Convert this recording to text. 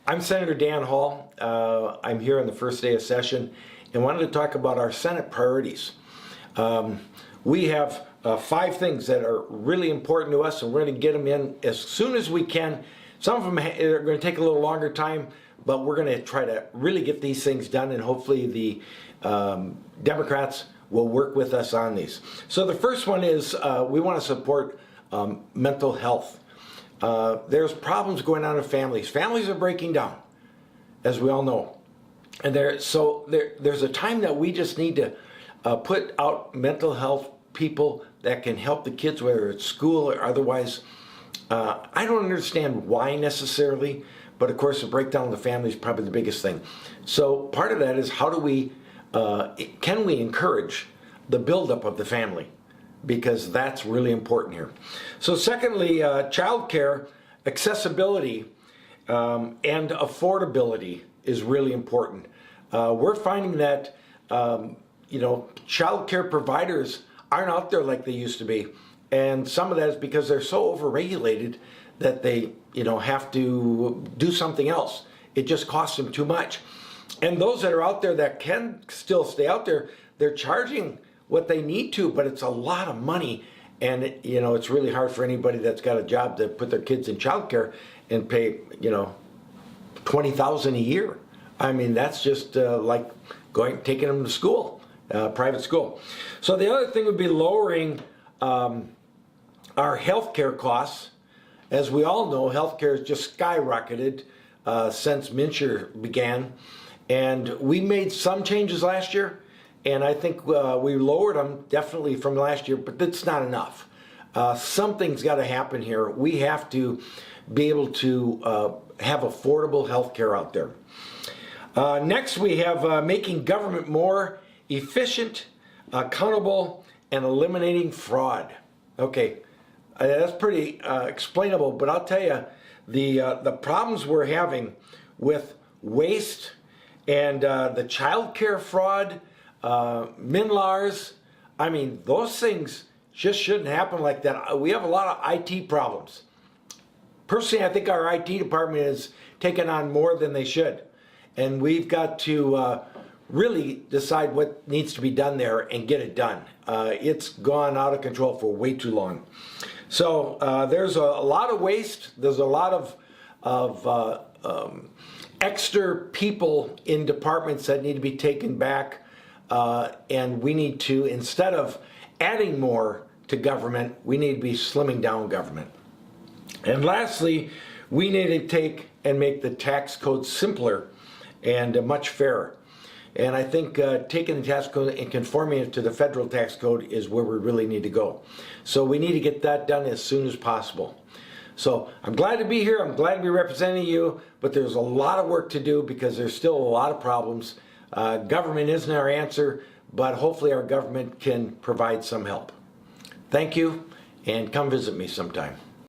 I'm Senator Dan Hall. I'm here on the first day of session and wanted to talk about our Senate priorities. We have 5 things that are really important to us, and we're going to get them in as soon as we can. Some of them are going to take a little longer time, but we're going to try to really get these things done, and hopefully the Democrats will work with us on these. So the first one is we want to support mental health. There's problems going on in families. Families are breaking down, as we all know. And there's a time that we just need to put out mental health people that can help the kids, whether it's school or otherwise. I don't understand why necessarily, but of course the breakdown of the family is probably the biggest thing. So part of that is how do we, can we encourage the buildup of the family? Because that's really important here. So secondly, child care, accessibility, and affordability is really important. We're finding that child care providers aren't out there like they used to be, and some of that is because they're so overregulated that they have to do something else. It just costs them too much. And those that are out there that can still stay out there, they're charging what they need to, but it's a lot of money, and it's really hard for anybody that's got a job to put their kids in childcare and pay $20,000 a year. I mean, that's just like taking them to school, private school. So the other thing would be lowering our health care costs. As we all know, health care has just skyrocketed since MNsure began, and we made some changes last year. And I think we lowered them definitely from last year, but that's not enough. Something's got to happen here. We have to be able to have affordable health care out there. Next, we have making government more efficient, accountable, and eliminating fraud. Okay, that's pretty explainable, but I'll tell you, the problems we're having with waste and the child care fraud, MNLARS, I mean, those things just shouldn't happen like that. We have a lot of IT problems. Personally, I think our IT department is taking on more than they should. And we've got to really decide what needs to be done there and get it done. It's gone out of control for way too long. So there's a lot of waste. There's a lot of extra people in departments that need to be taken back. And we need to, instead of adding more to government, we need to be slimming down government. And lastly, we need to take and make the tax code simpler and much fairer. And I think taking the tax code and conforming it to the federal tax code is where we really need to go. So we need to get that done as soon as possible. So I'm glad to be here. I'm glad to be representing you, but there's a lot of work to do because there's still a lot of problems. Government isn't our answer, but hopefully our government can provide some help. Thank you, and come visit me sometime.